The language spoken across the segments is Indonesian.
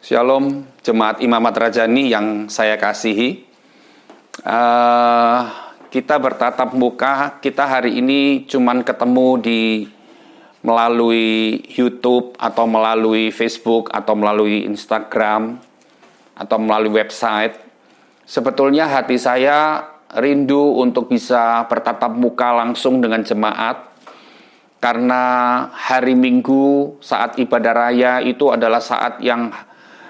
Shalom, Jemaat Imamat Rajani yang saya kasihi. Kita bertatap muka, kita hari ini cuman ketemu melalui YouTube atau melalui Facebook atau melalui Instagram atau melalui website. Sebetulnya hati saya rindu untuk bisa bertatap muka langsung dengan jemaat, karena hari Minggu saat ibadah raya itu adalah saat yang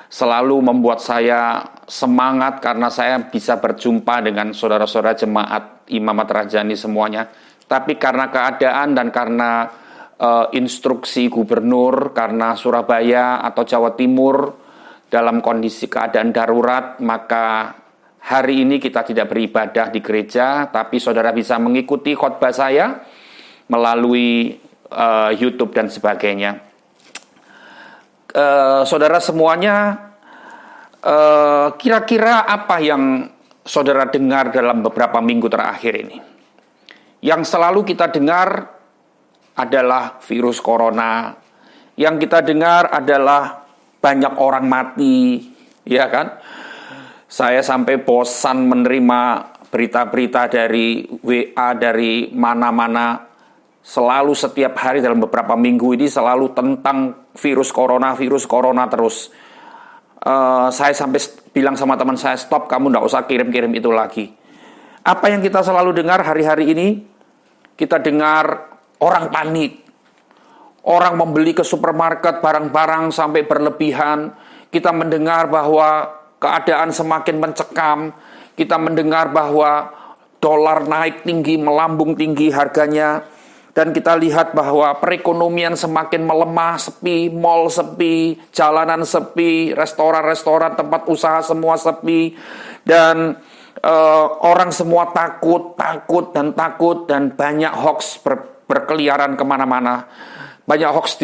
selalu membuat saya semangat, karena saya bisa berjumpa dengan saudara-saudara jemaat Imamat Rajani semuanya. Tapi karena keadaan dan karena instruksi gubernur, karena Surabaya atau Jawa Timur dalam kondisi keadaan darurat, maka hari ini kita tidak beribadah di gereja, tapi saudara bisa mengikuti khotbah saya melalui YouTube dan sebagainya. Saudara semuanya, kira-kira apa yang saudara dengar dalam beberapa minggu terakhir ini? Yang selalu kita dengar adalah virus corona. Yang kita dengar adalah banyak orang mati, ya kan? Saya sampai bosan menerima berita-berita dari WA dari mana-mana. Selalu setiap hari dalam beberapa minggu ini selalu tentang virus corona terus. Saya sampai bilang sama teman saya, stop, kamu nggak usah kirim-kirim itu lagi. Apa yang kita selalu dengar hari-hari ini? Kita dengar orang panik. Orang membeli ke supermarket barang-barang sampai berlebihan. Kita mendengar bahwa keadaan semakin mencekam. Kita mendengar bahwa dolar naik tinggi, melambung tinggi harganya. Dan kita lihat bahwa perekonomian semakin melemah, sepi, mal sepi, jalanan sepi, restoran-restoran, tempat usaha semua sepi. Dan orang semua takut, dan banyak hoax berkeliaran kemana-mana. Banyak hoax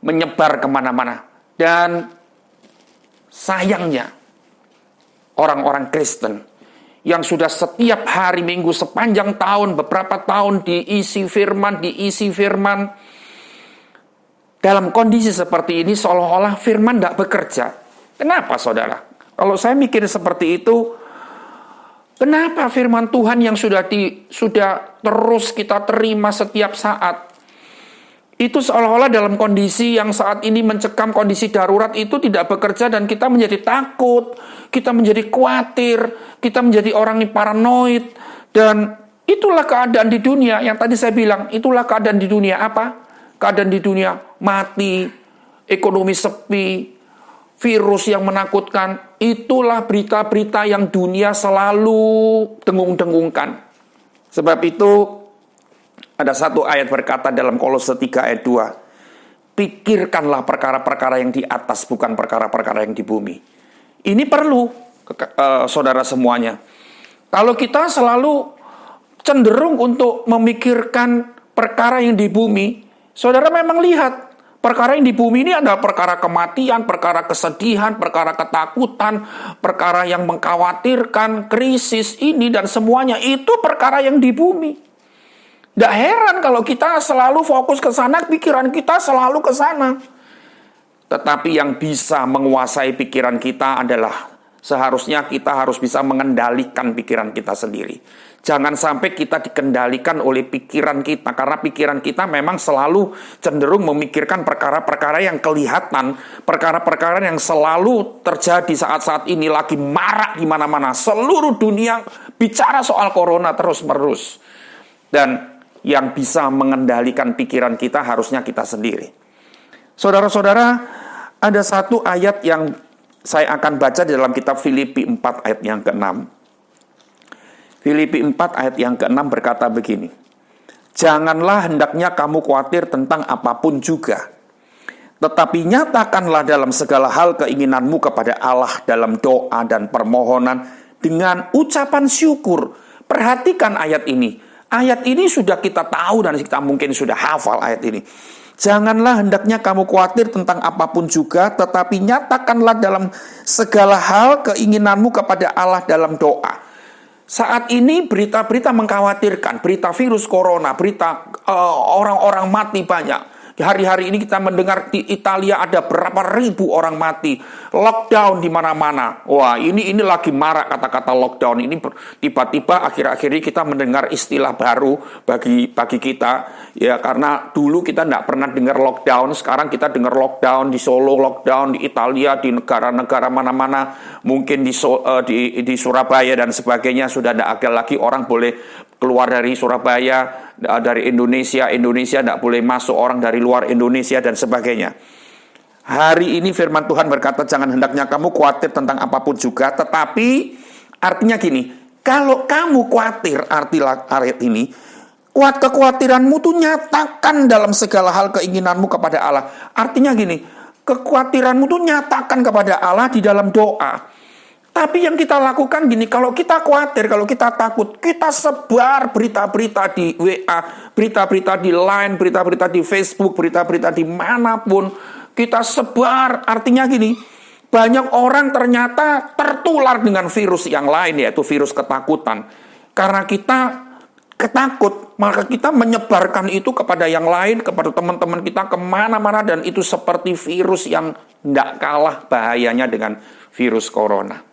menyebar kemana-mana. Dan sayangnya, orang-orang Kristen yang sudah setiap hari Minggu sepanjang tahun, beberapa tahun diisi firman, dalam kondisi seperti ini seolah-olah firman tidak bekerja. Kenapa, saudara? Kalau saya mikir seperti itu, kenapa firman Tuhan yang sudah terus kita terima setiap saat, itu seolah-olah dalam kondisi yang saat ini mencekam, kondisi darurat itu tidak bekerja, dan kita menjadi takut, kita menjadi khawatir, kita menjadi orang yang paranoid. Dan itulah keadaan di dunia yang tadi saya bilang, itulah keadaan di dunia. Apa? Keadaan di dunia mati, ekonomi sepi, virus yang menakutkan. Itulah berita-berita yang dunia selalu dengung-dengungkan. Sebab itu ada satu ayat berkata dalam Kolose 3 ayat 2, pikirkanlah perkara-perkara yang di atas, bukan perkara-perkara yang di bumi. Ini perlu, saudara semuanya. Kalau kita selalu cenderung untuk memikirkan perkara yang di bumi, saudara memang lihat, perkara yang di bumi ini adalah perkara kematian, perkara kesedihan, perkara ketakutan, perkara yang mengkhawatirkan, krisis ini dan semuanya, itu perkara yang di bumi. Tidak heran kalau kita selalu fokus ke sana, pikiran kita selalu ke sana. Tetapi yang bisa menguasai pikiran kita adalah seharusnya kita harus bisa mengendalikan pikiran kita sendiri. Jangan sampai kita dikendalikan oleh pikiran kita, karena pikiran kita memang selalu cenderung memikirkan perkara-perkara yang kelihatan, perkara-perkara yang selalu terjadi saat-saat ini, lagi marak di mana-mana. Seluruh dunia bicara soal corona terus-menerus. Dan yang bisa mengendalikan pikiran kita harusnya kita sendiri. Saudara-saudara, ada satu ayat yang saya akan baca di dalam kitab Filipi 4 ayat yang ke-6. Filipi 4 ayat yang ke-6 berkata begini, janganlah hendaknya kamu khawatir tentang apapun juga, tetapi nyatakanlah dalam segala hal keinginanmu kepada Allah dalam doa dan permohonan dengan ucapan syukur. Perhatikan ayat ini. Ayat ini sudah kita tahu dan kita mungkin sudah hafal ayat ini. Janganlah hendaknya kamu khawatir tentang apapun juga, tetapi nyatakanlah dalam segala hal keinginanmu kepada Allah dalam doa. Saat ini berita-berita mengkhawatirkan, berita virus corona, berita orang-orang mati banyak. Hari-hari ini kita mendengar di Italia ada berapa ribu orang mati. Lockdown di mana-mana. Wah, ini lagi marak kata-kata lockdown. Ini tiba-tiba akhir-akhir ini kita mendengar istilah baru bagi kita. Ya, karena dulu kita tidak pernah dengar lockdown. Sekarang kita dengar lockdown di Solo, lockdown di Italia, di negara-negara mana-mana. Mungkin di Surabaya dan sebagainya sudah tidak ada lagi orang boleh keluar dari Surabaya, dari Indonesia tidak boleh masuk orang dari luar Indonesia dan sebagainya. Hari ini firman Tuhan berkata, jangan hendaknya kamu khawatir tentang apapun juga, tetapi artinya gini, kalau kamu khawatir, arti ayat ini, kekhawatiranmu tuh nyatakan dalam segala hal keinginanmu kepada Allah. Artinya gini, kekhawatiranmu tuh nyatakan kepada Allah di dalam doa. Tapi yang kita lakukan gini, kalau kita khawatir, kalau kita takut, kita sebar berita-berita di WA, berita-berita di Line, berita-berita di Facebook, berita-berita di manapun, kita sebar. Artinya gini, banyak orang ternyata tertular dengan virus yang lain, yaitu virus ketakutan. Karena kita ketakut, maka kita menyebarkan itu kepada yang lain, kepada teman-teman kita kemana-mana, dan itu seperti virus yang tidak kalah bahayanya dengan virus corona.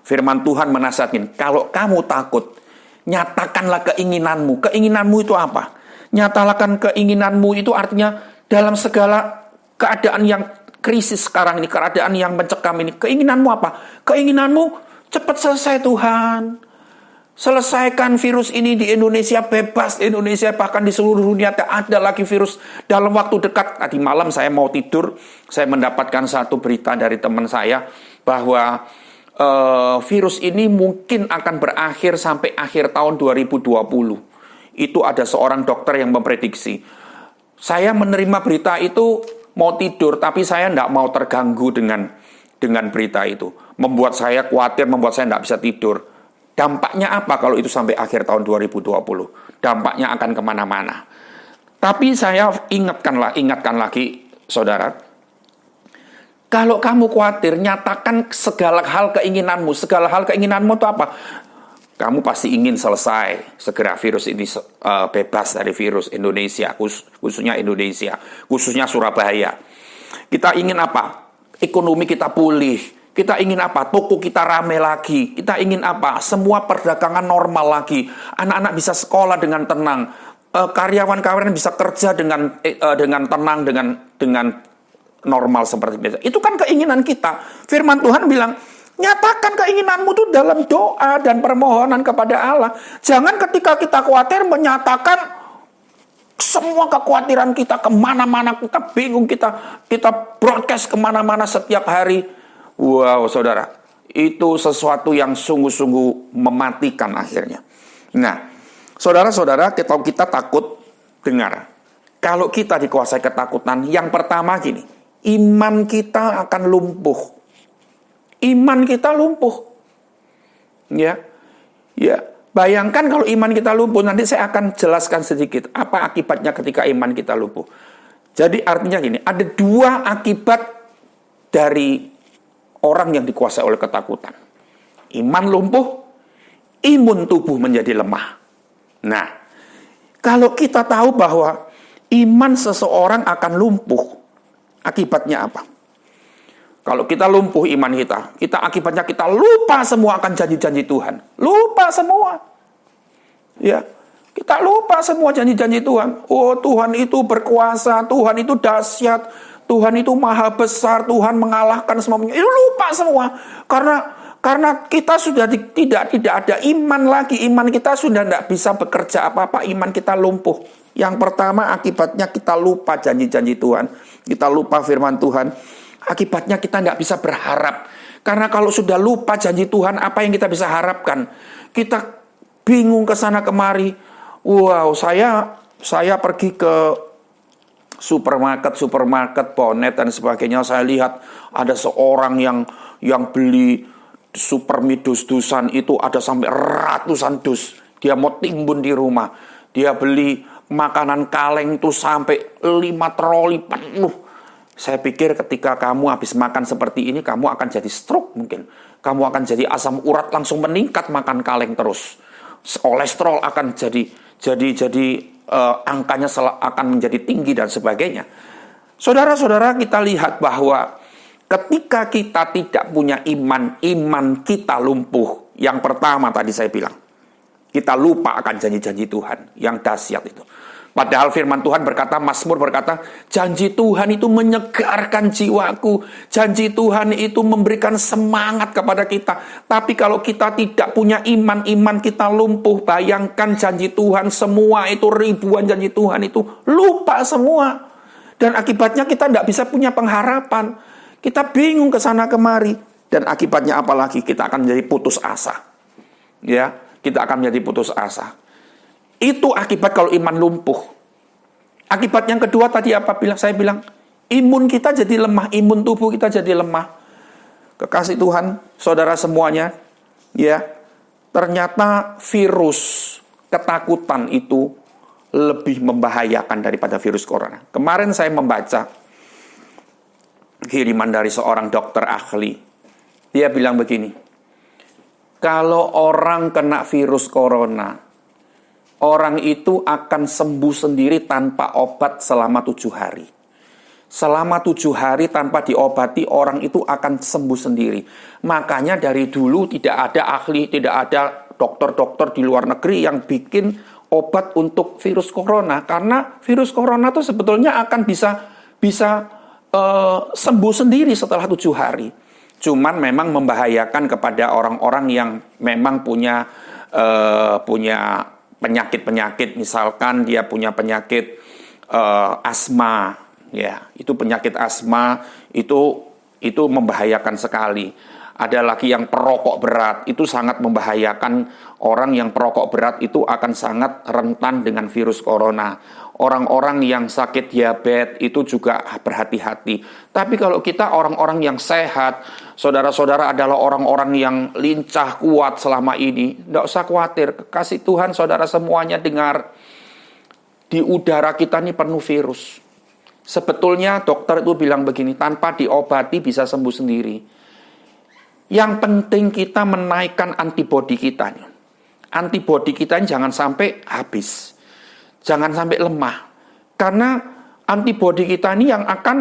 Firman Tuhan menasihatkan, kalau kamu takut, nyatakanlah keinginanmu. Keinginanmu itu apa? Nyatakan keinginanmu itu artinya dalam segala keadaan yang krisis sekarang ini, keadaan yang mencekam ini. Keinginanmu apa? Keinginanmu cepat selesai Tuhan. Selesaikan virus ini di Indonesia, bebas di Indonesia, bahkan di seluruh dunia tak ada lagi virus dalam waktu dekat. Tadi malam saya mau tidur, saya mendapatkan satu berita dari teman saya bahwa virus ini mungkin akan berakhir sampai akhir tahun 2020. Itu ada seorang dokter yang memprediksi. Saya menerima berita itu mau tidur, tapi saya tidak mau terganggu dengan berita itu. Membuat saya khawatir, membuat saya tidak bisa tidur. Dampaknya apa kalau itu sampai akhir tahun 2020? Dampaknya akan kemana-mana. Tapi saya ingatkan lagi, saudara, kalau kamu khawatir, nyatakan segala hal keinginanmu. Segala hal keinginanmu itu apa? Kamu pasti ingin selesai segera virus ini bebas dari virus Indonesia, khususnya Indonesia, khususnya Surabaya. Kita ingin apa? Ekonomi kita pulih. Kita ingin apa? Toko kita rame lagi. Kita ingin apa? Semua perdagangan normal lagi. Anak-anak bisa sekolah dengan tenang. Karyawan-karyawan bisa kerja dengan tenang, dengan normal seperti biasa. Itu kan keinginan kita. Firman Tuhan bilang, nyatakan keinginanmu itu dalam doa dan permohonan kepada Allah. Jangan ketika kita khawatir menyatakan semua kekhawatiran kita kemana-mana, kita bingung, kita broadcast kemana-mana setiap hari. Wow, saudara, itu sesuatu yang sungguh-sungguh mematikan akhirnya. Nah, saudara-saudara, kalau kita takut, dengar. Kalau kita dikuasai ketakutan, yang pertama gini, iman kita akan lumpuh. Iman kita lumpuh. Ya. Bayangkan kalau iman kita lumpuh, nanti saya akan jelaskan sedikit apa akibatnya ketika iman kita lumpuh. Jadi artinya gini, ada dua akibat dari orang yang dikuasai oleh ketakutan. Iman lumpuh, imun tubuh menjadi lemah. Nah, kalau kita tahu bahwa iman seseorang akan lumpuh, akibatnya apa? Kalau kita lumpuh iman kita akibatnya kita lupa semua akan janji-janji Tuhan. Lupa semua. Ya, kita lupa semua janji-janji Tuhan. Oh, Tuhan itu berkuasa, Tuhan itu dahsyat, Tuhan itu maha besar, Tuhan mengalahkan semuanya. Itu lupa semua. Karena kita sudah tidak ada iman lagi. Iman kita sudah tidak bisa bekerja apa-apa. Iman kita lumpuh. Yang pertama akibatnya kita lupa janji-janji Tuhan. Kita lupa firman Tuhan. Akibatnya kita tidak bisa berharap. Karena kalau sudah lupa janji Tuhan, apa yang kita bisa harapkan? Kita bingung ke sana kemari. Wow, saya pergi ke supermarket, Bonet dan sebagainya. Saya lihat ada seorang yang beli supermi dus-dusan itu ada sampai ratusan dus. Dia mau timbun di rumah. Dia beli makanan kaleng itu sampai 5 troli penuh. Saya pikir ketika kamu habis makan seperti ini, kamu akan jadi stroke mungkin. Kamu akan jadi asam urat langsung meningkat makan kaleng terus. Kolesterol akan jadi angkanya akan menjadi tinggi dan sebagainya. Saudara-saudara, kita lihat bahwa ketika kita tidak punya iman, iman kita lumpuh. Yang pertama tadi saya bilang, kita lupa akan janji-janji Tuhan yang dahsyat itu. Padahal firman Tuhan berkata, Mazmur berkata, janji Tuhan itu menyegarkan jiwaku. Janji Tuhan itu memberikan semangat kepada kita. Tapi kalau kita tidak punya iman, iman kita lumpuh. Bayangkan janji Tuhan semua itu, ribuan janji Tuhan itu lupa semua. Dan akibatnya kita tidak bisa punya pengharapan. Kita bingung ke sana kemari. Dan akibatnya apalagi? Kita akan menjadi putus asa. Ya, kita akan menjadi putus asa. Itu akibat kalau iman lumpuh. Akibat yang kedua tadi apabila saya bilang, imun kita jadi lemah, imun tubuh kita jadi lemah. Kekasih Tuhan, saudara semuanya, ya, ternyata virus ketakutan itu lebih membahayakan daripada virus corona. Kemarin saya membaca kiriman dari seorang dokter ahli. Dia bilang begini, kalau orang kena virus corona, orang itu akan sembuh sendiri tanpa obat selama 7 hari. Selama 7 hari tanpa diobati, orang itu akan sembuh sendiri. Makanya dari dulu tidak ada ahli, tidak ada dokter-dokter di luar negeri yang bikin obat untuk virus corona. Karena virus corona itu sebetulnya akan bisa sembuh sendiri setelah 7 hari. Cuman memang membahayakan kepada orang-orang yang memang punya penyakit-penyakit, misalkan dia punya penyakit asma, ya, itu penyakit asma itu membahayakan sekali. Ada lagi yang perokok berat, itu sangat membahayakan. Orang yang perokok berat itu akan sangat rentan dengan virus corona. Orang-orang yang sakit diabetes itu juga berhati-hati. Tapi kalau kita orang-orang yang sehat, saudara-saudara adalah orang-orang yang lincah, kuat selama ini, tidak usah khawatir. Kasih Tuhan, saudara semuanya dengar, di udara kita ini penuh virus. Sebetulnya dokter itu bilang begini, tanpa diobati bisa sembuh sendiri. Yang penting kita menaikkan antibodi kita. Antibodi kita jangan sampai habis. Jangan sampai lemah. Karena antibodi kita ini yang akan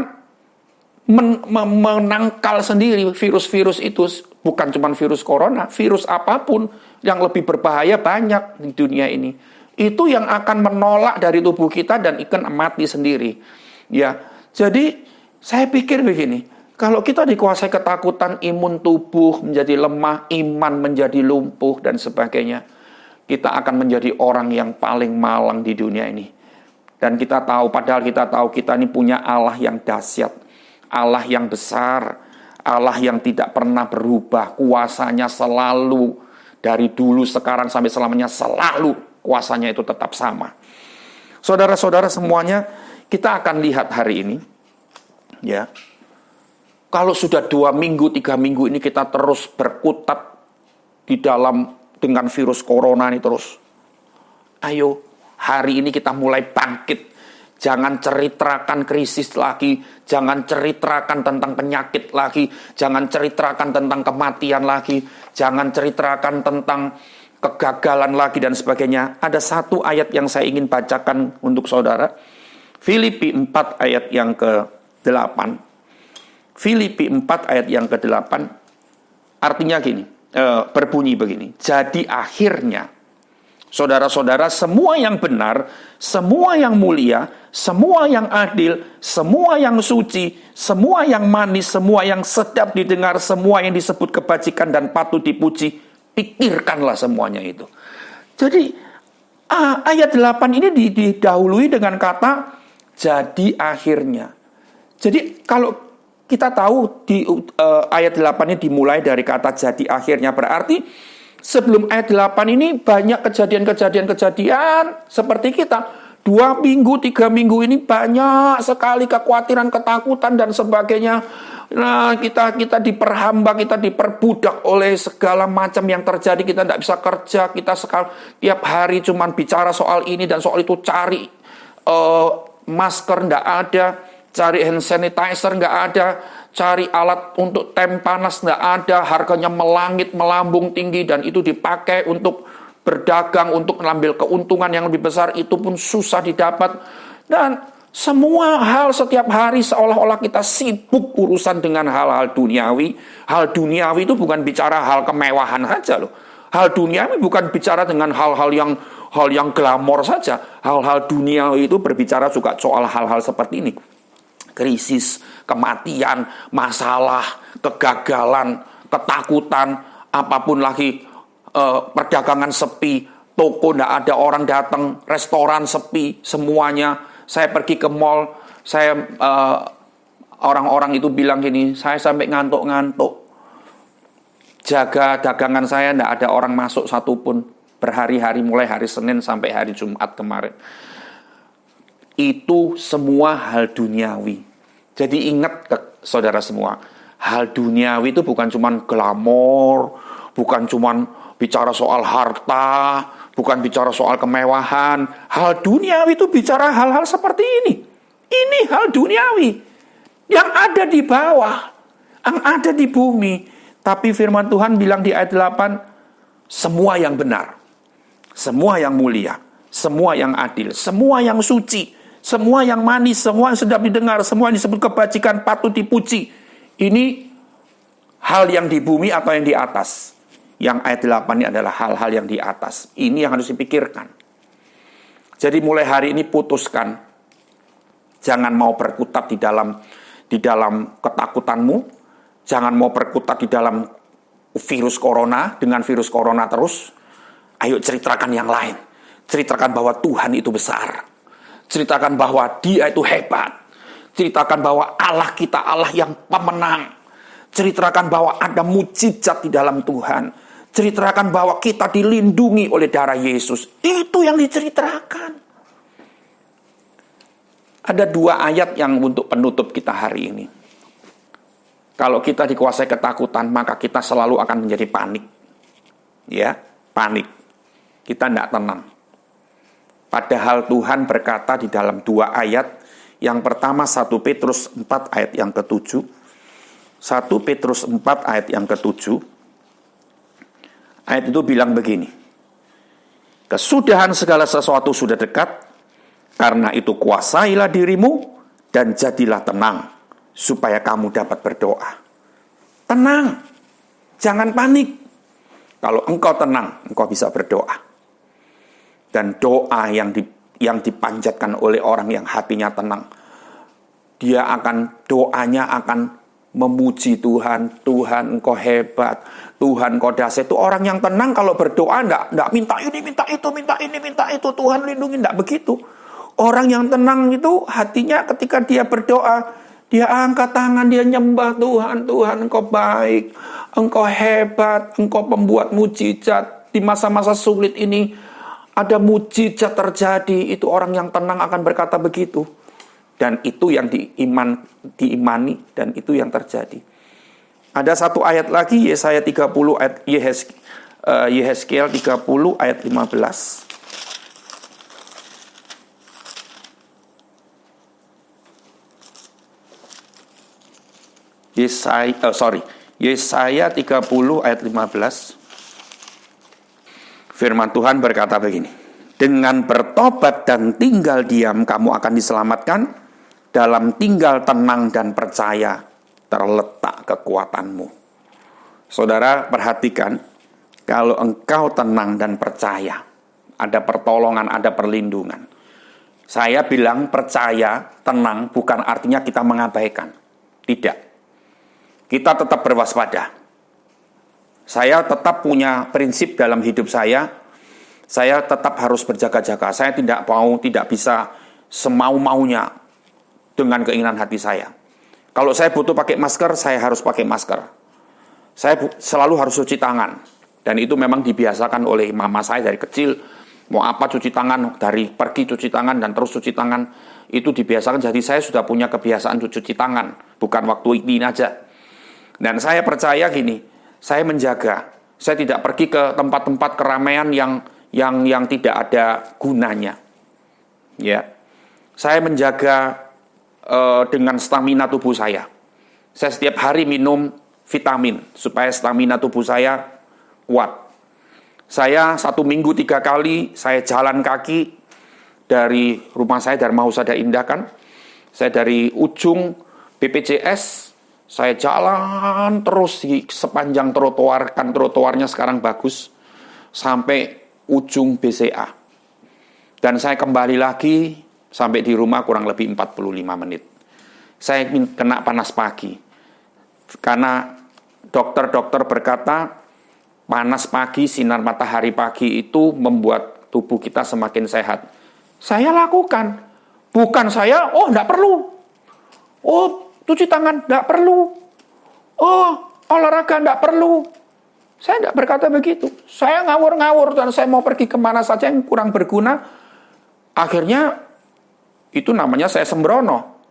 menangkal sendiri virus-virus itu. Bukan cuma virus corona, virus apapun yang lebih berbahaya banyak di dunia ini. Itu yang akan menolak dari tubuh kita dan ikan mati sendiri. Ya, jadi saya pikir begini, kalau kita dikuasai ketakutan, imun tubuh menjadi lemah, iman menjadi lumpuh dan sebagainya, kita akan menjadi orang yang paling malang di dunia ini. Dan kita tahu, padahal kita tahu kita ini punya Allah yang dahsyat, Allah yang besar, Allah yang tidak pernah berubah, kuasanya selalu dari dulu, sekarang sampai selamanya, selalu kuasanya itu tetap sama. Saudara-saudara semuanya, kita akan lihat hari ini, ya, kalau sudah 2 minggu, 3 minggu ini kita terus berkutat di dalam dengan virus corona ini terus. Ayo, hari ini kita mulai bangkit. Jangan ceritakan krisis lagi, jangan ceritakan tentang penyakit lagi, jangan ceritakan tentang kematian lagi, jangan ceritakan tentang kegagalan lagi dan sebagainya. Ada satu ayat yang saya ingin bacakan untuk saudara. Filipi 4 ayat yang ke-8. Filipi 4 ayat yang ke-8. Artinya gini, berbunyi begini. Jadi akhirnya, saudara-saudara, semua yang benar, semua yang mulia, semua yang adil, semua yang suci, semua yang manis, semua yang sedap didengar, semua yang disebut kebajikan dan patut dipuji, pikirkanlah semuanya itu. Jadi ayat 8 ini didahului dengan kata jadi akhirnya. Jadi kalau kita tahu di ayat 8 ini dimulai dari kata jadi akhirnya, berarti sebelum ayat 8 ini banyak kejadian seperti kita. 2 minggu, 3 minggu ini banyak sekali kekhawatiran, ketakutan dan sebagainya. Nah, kita diperhamba, kita diperbudak oleh segala macam yang terjadi. Kita tidak bisa kerja, kita tiap hari cuma bicara soal ini dan soal itu, cari masker tidak ada, cari hand sanitizer nggak ada, cari alat untuk tem panas nggak ada, harganya melangit, melambung tinggi, dan itu dipakai untuk berdagang untuk mengambil keuntungan yang lebih besar, itu pun susah didapat. Dan semua hal setiap hari seolah-olah kita sibuk urusan dengan hal-hal duniawi. Hal duniawi itu bukan bicara hal kemewahan saja loh. Hal duniawi bukan bicara dengan hal yang glamor saja. Hal-hal duniawi itu berbicara juga soal hal-hal seperti ini. Krisis, kematian, masalah, kegagalan, ketakutan, apapun lagi, perdagangan sepi, toko tidak ada orang datang, restoran sepi, semuanya. Saya pergi ke mall, orang-orang itu bilang gini, saya sampai ngantuk-ngantuk. Jaga dagangan saya, tidak ada orang masuk satupun. Berhari-hari, mulai hari Senin sampai hari Jumat kemarin. Itu semua hal duniawi. Jadi ingat saudara semua, hal duniawi itu bukan cuma glamor, bukan cuma bicara soal harta, bukan bicara soal kemewahan. Hal duniawi itu bicara hal-hal seperti ini. Ini hal duniawi yang ada di bawah, yang ada di bumi. Tapi firman Tuhan bilang di ayat 8, semua yang benar, semua yang mulia, semua yang adil, semua yang suci, semua yang manis, semua yang sedap didengar, semua yang disebut kebajikan patut dipuji. Ini hal yang di bumi atau yang di atas. Yang ayat 8 ini adalah hal-hal yang di atas. Ini yang harus dipikirkan. Jadi mulai hari ini putuskan. Jangan mau berkutat di dalam ketakutanmu. Jangan mau berkutat di dalam virus corona, dengan virus corona terus. Ayo ceritakan yang lain. Ceritakan bahwa Tuhan itu besar. Ceritakan bahwa Dia itu hebat. Ceritakan bahwa Allah kita Allah yang pemenang. Ceritakan bahwa ada mujizat di dalam Tuhan. Ceritakan bahwa kita dilindungi oleh darah Yesus. Itu yang diceritakan. Ada 2 ayat yang untuk penutup kita hari ini. Kalau kita dikuasai ketakutan, maka kita selalu akan menjadi panik. Ya, panik. Kita tidak tenang. Padahal Tuhan berkata di dalam 2 ayat. Yang pertama 1 Petrus 4 ayat yang ke-7. 1 Petrus 4 ayat yang ke-7. Ayat itu bilang begini. Kesudahan segala sesuatu sudah dekat. Karena itu kuasailah dirimu dan jadilah tenang. Supaya kamu dapat berdoa. Tenang. Jangan panik. Kalau engkau tenang, engkau bisa berdoa. Dan doa yang dipanjatkan oleh orang yang hatinya tenang. Doanya akan memuji Tuhan. Tuhan engkau hebat. Tuhan engkau dahsyat. Itu orang yang tenang kalau berdoa enggak minta ini, minta itu, minta ini, minta itu. Tuhan lindungi, enggak begitu. Orang yang tenang itu hatinya ketika dia berdoa, dia angkat tangan, dia nyembah Tuhan. Tuhan engkau baik, engkau hebat, engkau pembuat mujizat. Di masa-masa sulit ini ada mujizat terjadi. Itu orang yang tenang akan berkata begitu. Dan itu yang diimani dan itu yang terjadi. Ada satu ayat lagi, Yesaya 30 ayat Yehezkiel 30 ayat 15. Yesaya 30 ayat 15. Firman Tuhan berkata begini. Dengan bertobat dan tinggal diam kamu akan diselamatkan. Dalam tinggal tenang dan percaya terletak kekuatanmu. Saudara perhatikan, kalau engkau tenang dan percaya, ada pertolongan, ada perlindungan. Saya bilang percaya, tenang bukan artinya kita mengabaikan. Tidak. Kita tetap berwaspada. Saya tetap punya prinsip dalam hidup saya tetap harus berjaga-jaga. Saya tidak bisa semau-maunya dengan keinginan hati saya. Kalau saya butuh pakai masker, saya harus pakai masker. Saya selalu harus cuci tangan. Dan itu memang dibiasakan oleh mama saya dari kecil. Mau apa cuci tangan, dari pergi cuci tangan dan terus cuci tangan. Itu dibiasakan, jadi saya sudah punya kebiasaan cuci tangan. Bukan waktu ini aja. Dan saya percaya gini, saya menjaga. Saya tidak pergi ke tempat-tempat keramaian yang tidak ada gunanya. Ya. Saya menjaga dengan stamina tubuh saya. Saya setiap hari minum vitamin supaya stamina tubuh saya kuat. Saya 1 minggu 3 kali, saya jalan kaki dari rumah saya, Dharma Husada Indah kan. Saya dari ujung BPJS, saya jalan terus di sepanjang trotoar, kan trotoarnya sekarang bagus, sampai ujung BCA. Dan saya kembali lagi, sampai di rumah kurang lebih 45 menit. Saya kena panas pagi. Karena dokter-dokter berkata, panas pagi, sinar matahari pagi itu membuat tubuh kita semakin sehat. Saya lakukan. Bukan saya, enggak perlu. Cuci tangan, enggak perlu. Olahraga, enggak perlu. Saya enggak berkata begitu. Saya ngawur-ngawur dan saya mau pergi kemana saja yang kurang berguna. Akhirnya, itu namanya saya sembrono.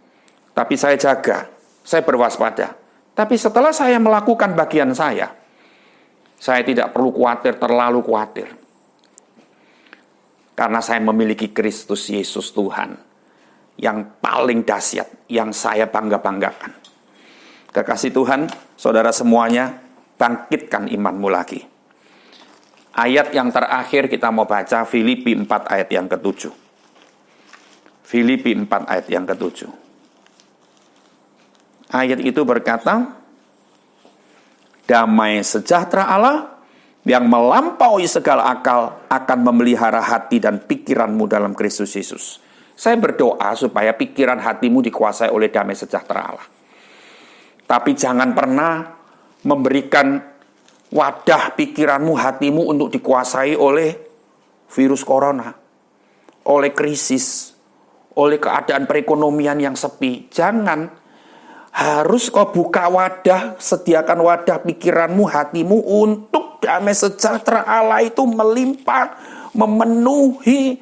Tapi saya jaga, saya berwaspada. Tapi setelah saya melakukan bagian saya tidak perlu terlalu khawatir. Karena saya memiliki Kristus Yesus Tuhan yang paling dahsyat, yang saya bangga-banggakan. Kekasih Tuhan, saudara semuanya, bangkitkan imanmu lagi. Ayat yang terakhir kita mau baca, Filipi 4 ayat yang ke-7. Filipi 4 ayat yang ke-7. Ayat itu berkata, damai sejahtera Allah yang melampaui segala akal akan memelihara hati dan pikiranmu dalam Kristus Yesus. Saya berdoa supaya pikiran hatimu dikuasai oleh damai sejahtera Allah. Tapi jangan pernah memberikan wadah pikiranmu, hatimu untuk dikuasai oleh virus corona, oleh krisis, oleh keadaan perekonomian yang sepi. Jangan. Harus kau buka wadah, sediakan wadah pikiranmu, hatimu untuk damai sejahtera Allah itu melimpah, memenuhi,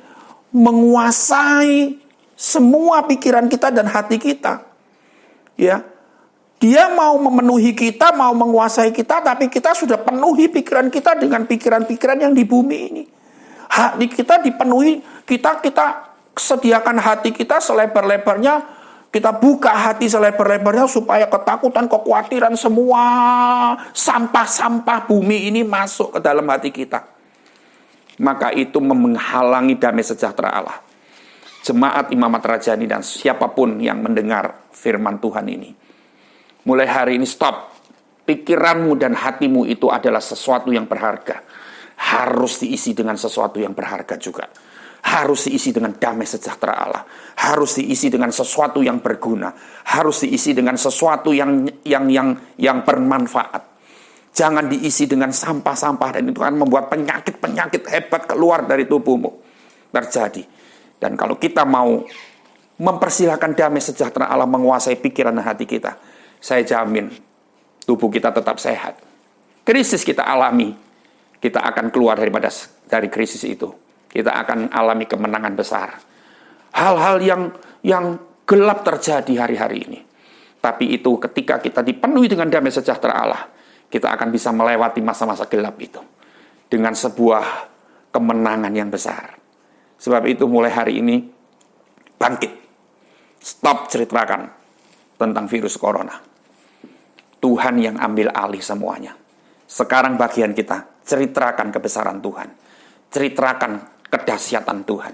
menguasai semua pikiran kita dan hati kita. Ya, Dia mau memenuhi kita, mau menguasai kita, tapi kita sudah penuhi pikiran kita dengan pikiran-pikiran yang di bumi ini. Hati kita dipenuhi, kita sediakan hati kita selebar-lebarnya. Kita buka hati selebar-lebarnya supaya ketakutan, kekhawatiran, semua sampah-sampah bumi ini masuk ke dalam hati kita. Maka itu menghalangi damai sejahtera Allah. Jemaat Imamat Rajani dan siapapun yang mendengar firman Tuhan ini, mulai hari ini stop. Pikiranmu dan hatimu itu adalah sesuatu yang berharga. Harus diisi dengan sesuatu yang berharga juga. Harus diisi dengan damai sejahtera Allah. Harus diisi dengan sesuatu yang berguna. Harus diisi dengan sesuatu yang bermanfaat. Jangan diisi dengan sampah-sampah, dan itu akan membuat penyakit-penyakit hebat keluar dari tubuhmu terjadi. Dan kalau kita mau mempersilahkan damai sejahtera Allah menguasai pikiran dan hati kita, saya jamin tubuh kita tetap sehat. Krisis kita alami, kita akan keluar dari krisis itu. Kita akan alami kemenangan besar. Hal-hal yang gelap terjadi hari-hari ini. Tapi itu ketika kita dipenuhi dengan damai sejahtera Allah, kita akan bisa melewati masa-masa gelap itu dengan sebuah kemenangan yang besar. Sebab itu mulai hari ini, bangkit. Stop ceritakan tentang virus corona. Tuhan yang ambil alih semuanya. Sekarang bagian kita, ceritakan kebesaran Tuhan. Ceritakan kedahsyatan Tuhan.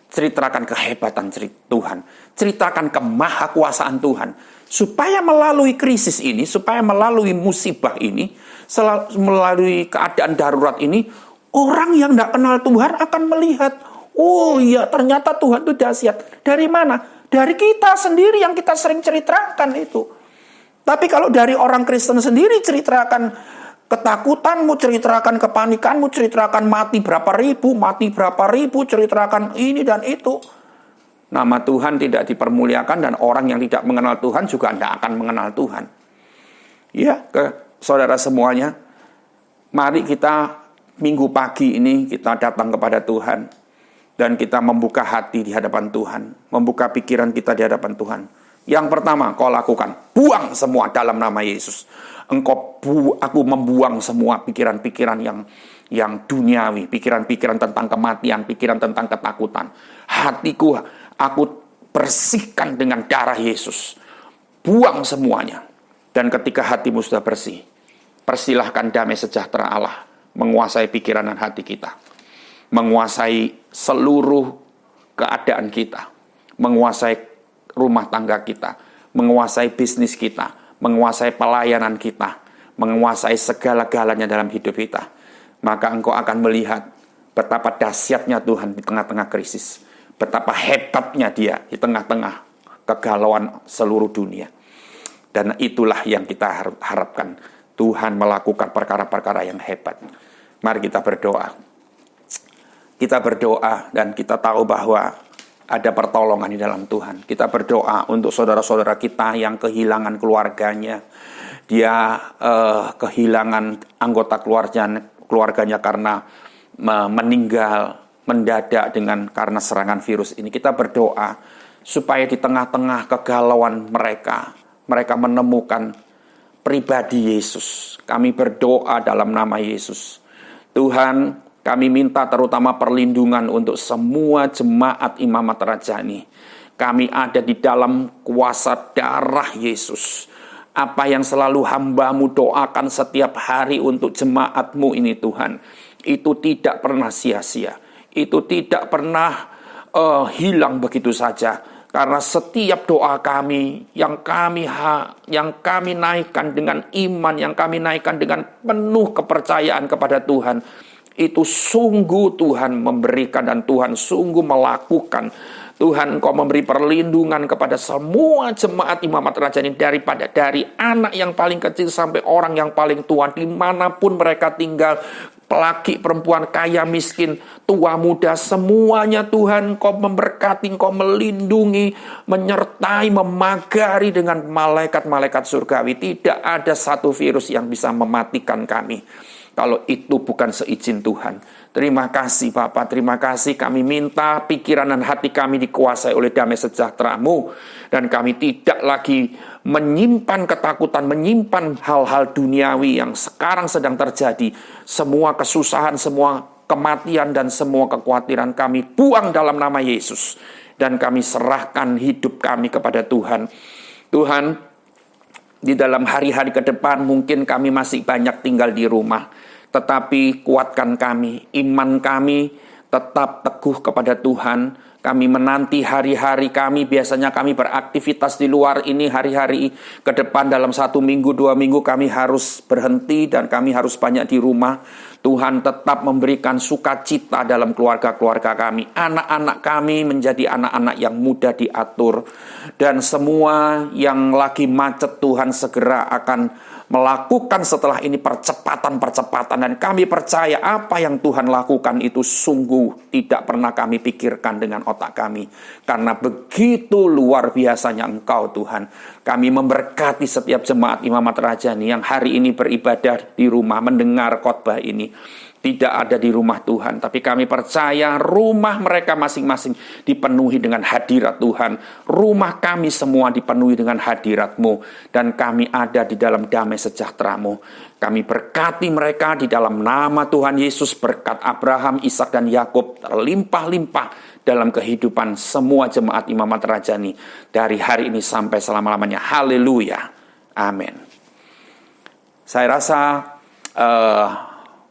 Ceritakan kehebatan Tuhan. Ceritakan kemahakuasaan Tuhan. Supaya melalui krisis ini, supaya melalui musibah ini, melalui keadaan darurat ini, orang yang tidak kenal Tuhan akan melihat, oh iya ternyata Tuhan itu dahsyat. Dari mana? Dari kita sendiri yang kita sering ceritakan itu. Tapi kalau dari orang Kristen sendiri ceritakan ketakutanmu, ceritakan kepanikanmu, ceritakan mati berapa ribu, ceritakan ini dan itu. Nama Tuhan tidak dipermuliakan dan orang yang tidak mengenal Tuhan juga tidak akan mengenal Tuhan. Ya, saudara semuanya, mari kita minggu pagi ini kita datang kepada Tuhan dan kita membuka hati di hadapan Tuhan, membuka pikiran kita di hadapan Tuhan. Yang pertama kau lakukan, buang semua dalam nama Yesus. Aku membuang semua pikiran-pikiran yang duniawi, pikiran-pikiran tentang kematian, pikiran tentang ketakutan. Hatiku aku bersihkan dengan darah Yesus. Buang semuanya. Dan ketika hatimu sudah bersih, persilahkan damai sejahtera Allah menguasai pikiran dan hati kita, menguasai seluruh keadaan kita, menguasai rumah tangga kita, menguasai bisnis kita, menguasai pelayanan kita, menguasai segala-galanya dalam hidup kita. Maka engkau akan melihat betapa dahsyatnya Tuhan di tengah-tengah krisis, betapa hebatnya Dia di tengah-tengah kegalauan seluruh dunia. Dan itulah yang kita harapkan, Tuhan melakukan perkara-perkara yang hebat. Mari kita berdoa. Kita berdoa dan kita tahu bahwa ada pertolongan di dalam Tuhan. Kita berdoa untuk saudara-saudara kita yang kehilangan keluarganya. Dia kehilangan anggota keluarganya karena meninggal mendadak karena serangan virus ini. Kita berdoa supaya di tengah-tengah kegalauan mereka menemukan pribadi Yesus. Kami berdoa dalam nama Yesus. Tuhan, kami minta terutama perlindungan untuk semua jemaat Imamat Rajani. Kami ada di dalam kuasa darah Yesus. Apa yang selalu hamba-Mu doakan setiap hari untuk jemaat-Mu ini Tuhan, itu tidak pernah sia-sia. Itu tidak pernah hilang begitu saja. Karena setiap doa kami yang kami naikkan dengan iman, yang kami naikkan dengan penuh kepercayaan kepada Tuhan, itu sungguh Tuhan memberikan dan Tuhan sungguh melakukan. Tuhan, Engkau memberi perlindungan kepada semua jemaat Imamat Rajani, dari anak yang paling kecil sampai orang yang paling tua, dimanapun mereka tinggal, laki, perempuan, kaya, miskin, tua, muda, semuanya Tuhan, Engkau memberkati, Engkau melindungi, menyertai, memagari dengan malaikat-malaikat surgawi. Tidak ada satu virus yang bisa mematikan kami kalau itu bukan seizin Tuhan. Terima kasih Bapak, terima kasih. Kami minta pikiran dan hati kami dikuasai oleh damai sejahtera-Mu. Dan kami tidak lagi menyimpan ketakutan, menyimpan hal-hal duniawi yang sekarang sedang terjadi. Semua kesusahan, semua kematian, dan semua kekhawatiran kami buang dalam nama Yesus. Dan kami serahkan hidup kami kepada Tuhan. Tuhan, di dalam hari-hari ke depan mungkin kami masih banyak tinggal di rumah. Tetapi kuatkan kami, iman kami tetap teguh kepada Tuhan. Kami menanti hari-hari kami, biasanya kami beraktivitas di luar ini hari-hari ke depan dalam 1 minggu, 2 minggu kami harus berhenti dan kami harus banyak di rumah. Tuhan tetap memberikan sukacita dalam keluarga-keluarga kami. Anak-anak kami menjadi anak-anak yang mudah diatur. Dan semua yang lagi macet Tuhan segera akan melakukan setelah ini percepatan. Dan kami percaya apa yang Tuhan lakukan itu sungguh tidak pernah kami pikirkan dengan otak kami. Karena begitu luar biasanya Engkau Tuhan. Kami memberkati setiap jemaat Imamat Rajani yang hari ini beribadah di rumah, mendengar khotbah ini. Tidak ada di rumah Tuhan, tapi kami percaya rumah mereka masing-masing dipenuhi dengan hadirat Tuhan. Rumah kami semua dipenuhi dengan hadirat-Mu, dan kami ada di dalam damai sejahtera-Mu. Kami berkati mereka di dalam nama Tuhan Yesus. Berkat Abraham, Ishak, dan Yakub terlimpah-limpah dalam kehidupan semua jemaat Imamat Rajani dari hari ini sampai selama-lamanya. Haleluya. Amin. Saya rasa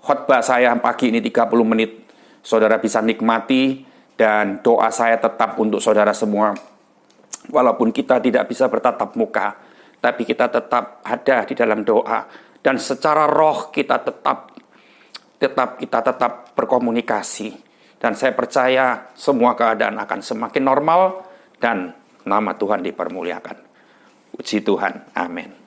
khotbah saya pagi ini 30 menit saudara bisa nikmati, dan doa saya tetap untuk saudara semua. Walaupun kita tidak bisa bertatap muka, tapi kita tetap ada di dalam doa, dan secara roh kita tetap berkomunikasi. Dan saya percaya semua keadaan akan semakin normal dan nama Tuhan dipermuliakan. Puji Tuhan. Amin.